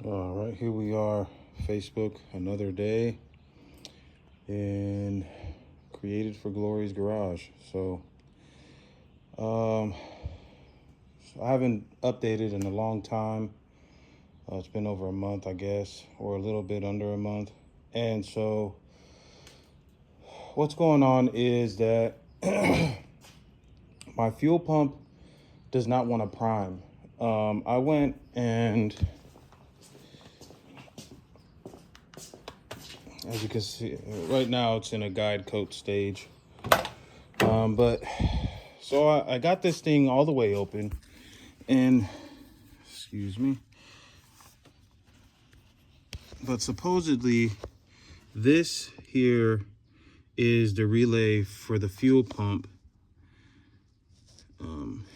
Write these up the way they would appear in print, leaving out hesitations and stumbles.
All right, here we are, Facebook, another day in Created for Glory's garage. So I haven't updated in a long time. It's been over a month, I guess, or a little bit under a month. And so what's going on is that my fuel pump does not want to prime. I went and, as you can see, right now it's in a guide coat stage. But so I got this thing all the way open, and excuse me, but supposedly this here is the relay for the fuel pump.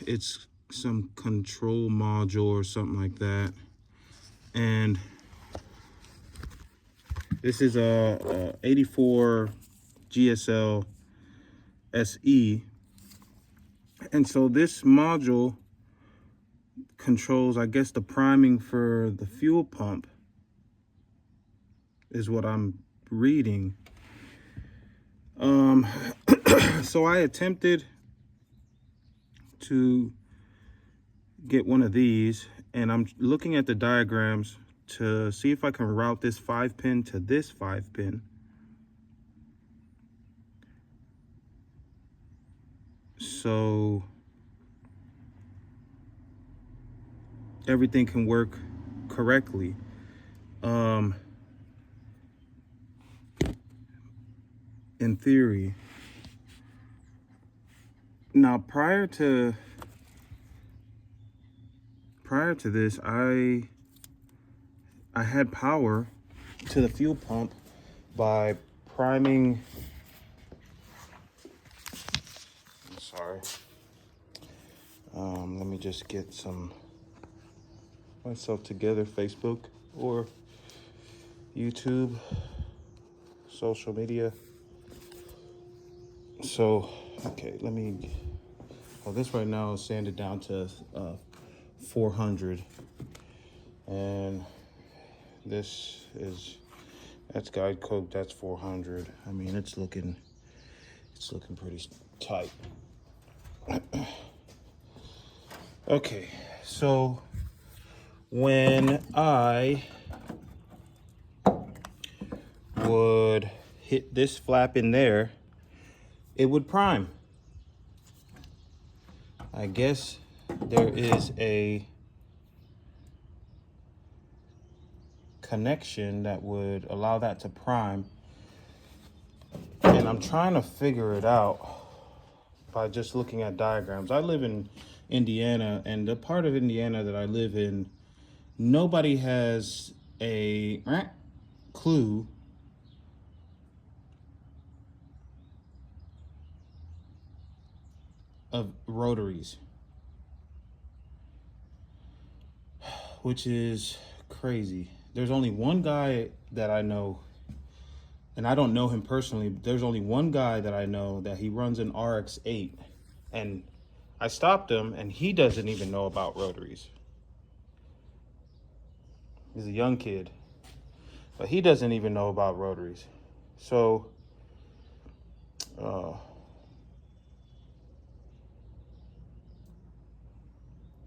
It's some control module or something like that, and this is a 84 GSL SE, and so this module controls, I guess, the priming for the fuel pump is what I'm reading. So I attempted to get one of these, and I'm looking at the diagrams to see if I can route this 5-pin to this 5-pin. So everything can work correctly. In theory. Now, prior to this, I had power to the fuel pump by priming. I'm sorry. Let me just get myself together, Facebook or YouTube, social media. So, okay, this right now is sanded down to 400, and that's guide coat, that's 400. I mean, it's looking pretty tight. Okay, so when I would hit this flap in there, it would prime. I guess there is a connection that would allow that to prime, and I'm trying to figure it out by just looking at diagrams. I live in Indiana, and the part of Indiana that I live in, nobody has a clue of rotaries, which is crazy. There's only one guy that I know, and I don't know him personally, but there's only one guy that I know that he runs an RX7, and I stopped him, and he doesn't even know about rotaries. He's a young kid, but he doesn't even know about rotaries. So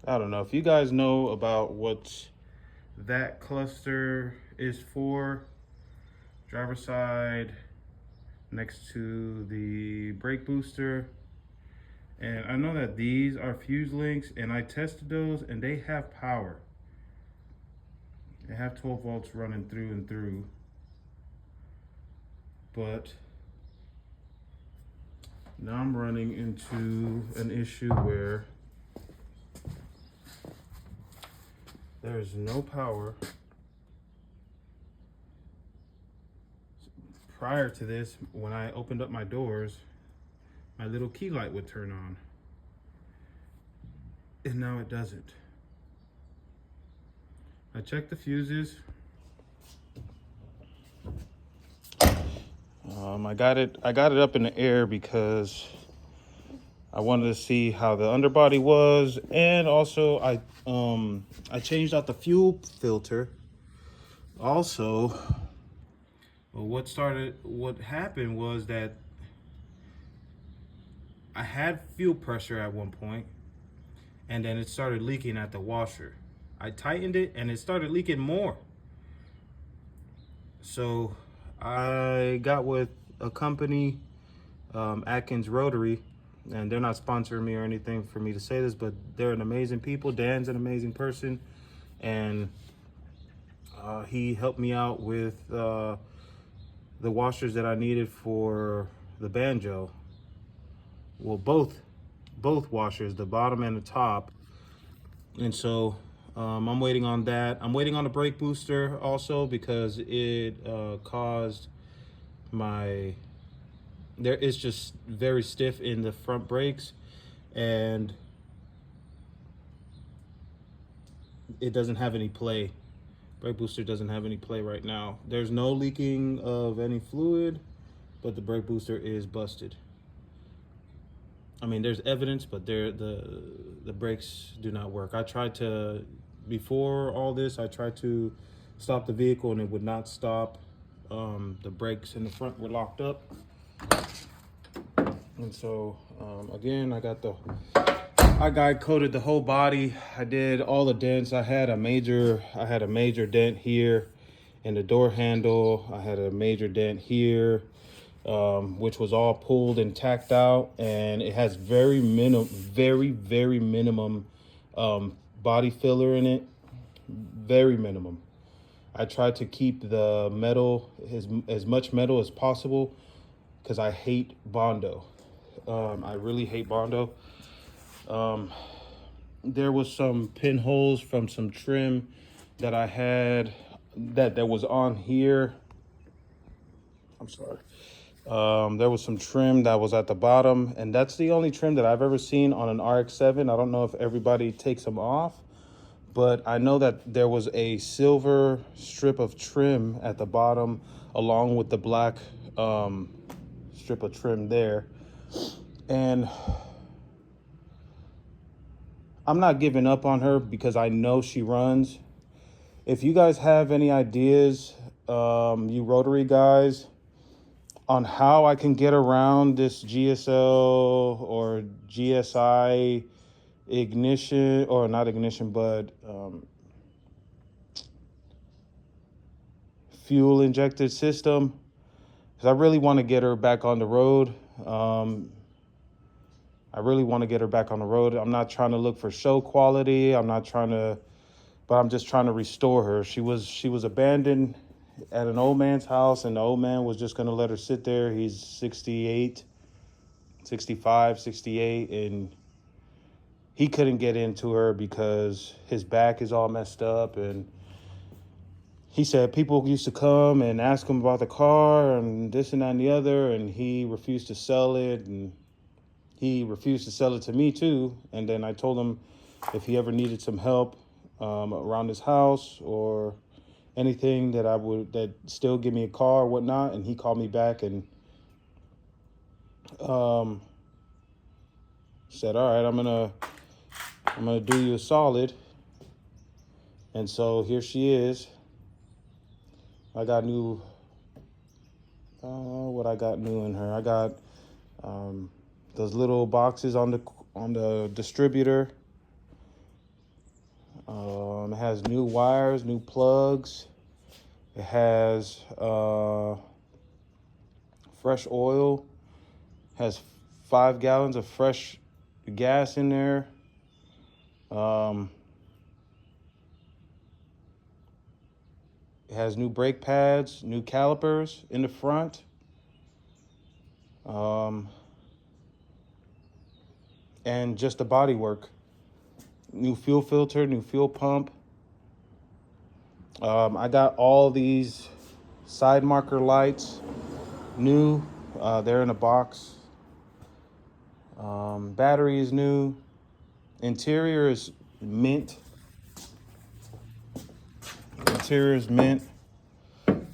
I don't know if you guys know about what that cluster is for. Driver side next to the brake booster. And I know that these are fuse links, and I tested those, and they have power. They have 12 volts running through and through. But now I'm running into an issue where there is no power. Prior to this, when I opened up my doors, my little key light would turn on, and now it doesn't. I checked the fuses. I got it up in the air because I wanted to see how the underbody was, and also I changed out the fuel filter Also, what happened was that I had fuel pressure at one point, and then it started leaking at the washer. I tightened it and it started leaking more. So I got with a company, Atkins Rotary, and they're not sponsoring me or anything for me to say this, but they're an amazing people. Dan's an amazing person, and he helped me out with the washers that I needed for the banjo. Well, both washers, the bottom and the top. And so I'm waiting on that. I'm waiting on the brake booster also because it caused there is just very stiff in the front brakes, and it doesn't have any play. Brake booster doesn't have any play right now. There's no leaking of any fluid, but the brake booster is busted. I mean, there's evidence, but the brakes do not work. I tried to, before all this, I tried to stop the vehicle and it would not stop. The brakes in the front were locked up. And so, again, I got coated the whole body. I did all the dents. I had a major dent here in the door handle. I had a major dent here. Which was all pulled and tacked out, and it has very minimum body filler in it. Very minimum. I tried to keep the metal, as much metal as possible, because I hate Bondo. I really hate Bondo. There was some pinholes from some trim that I had that was on here. I'm sorry. There was some trim that was at the bottom, and that's the only trim that I've ever seen on an RX7. I don't know if everybody takes them off, but I know that there was a silver strip of trim at the bottom along with the black strip of trim there. And I'm not giving up on her because I know she runs. If you guys have any ideas, you rotary guys, on how I can get around this GSL or GSI ignition, or not ignition, but fuel injected system, because I really want to get her back on the road. I'm not trying to look for show quality. But I'm just trying to restore her. She was abandoned at an old man's house, and the old man was just going to let her sit there. He's 68, and he couldn't get into her because his back is all messed up. And he said people used to come and ask him about the car and this and that and the other, and he refused to sell it, and he refused to sell it to me too. And then I told him if he ever needed some help around his house or anything, that still give me a call or whatnot. And he called me back and said, all right, I'm gonna do you a solid. And so here she is. I got new, what I got new in her. I got those little boxes on the distributor. It has new wires, new plugs. It has fresh oil. Has 5 gallons of fresh gas in there. It has new brake pads, new calipers in the front. And just the body work. New fuel filter, new fuel pump. I got all these side marker lights new. They're in a box. Battery is new. Interior is mint. Interior is mint.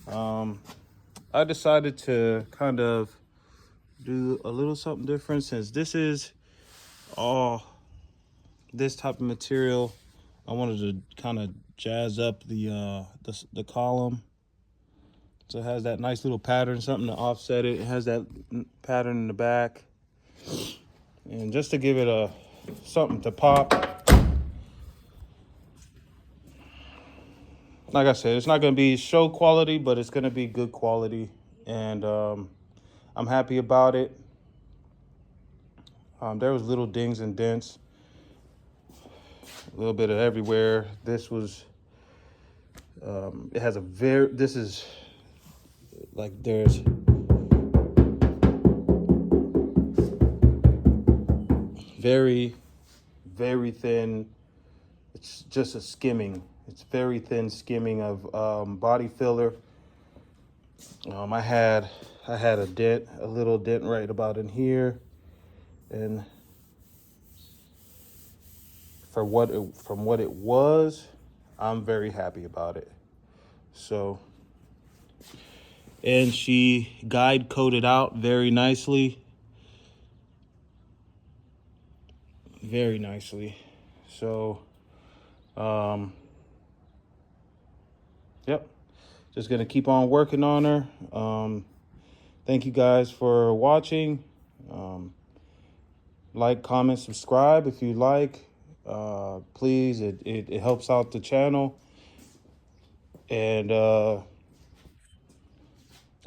I decided to kind of do a little something different, since this is all this type of material. I wanted to kind of jazz up the column. So it has that nice little pattern, something to offset it. It has that pattern in the back. And just to give it a something to pop. Like I said, it's not going to be show quality, but it's going to be good quality. And I'm happy about it. There was little dings and dents, a little bit of everywhere. This was, it has a this is like there's very, very thin. It's just a skimming. It's very thin skimming of body filler. I had a dent, a little dent right about in here, and from what it was, I'm very happy about it. So, and she guide coated out very nicely. Very nicely. So, yep. Just gonna keep on working on her. Thank you guys for watching. Like, comment, subscribe if you like. Please, it helps out the channel. And I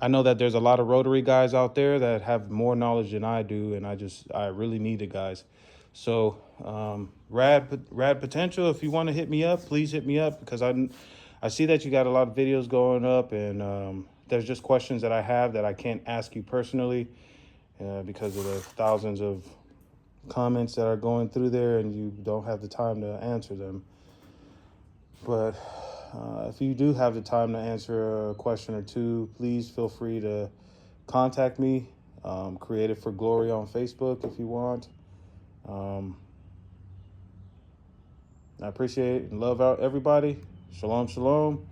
know that there's a lot of rotary guys out there that have more knowledge than I do, and I really need it, guys. So rad potential, if you want to hit me up, please hit me up, because I see that you got a lot of videos going up, and there's just questions that I have that I can't ask you personally because of the thousands of comments that are going through there, and you don't have the time to answer them. But if you do have the time to answer a question or two, please feel free to contact me. Creative for Glory on Facebook if you want. I appreciate and love out everybody. Shalom, shalom.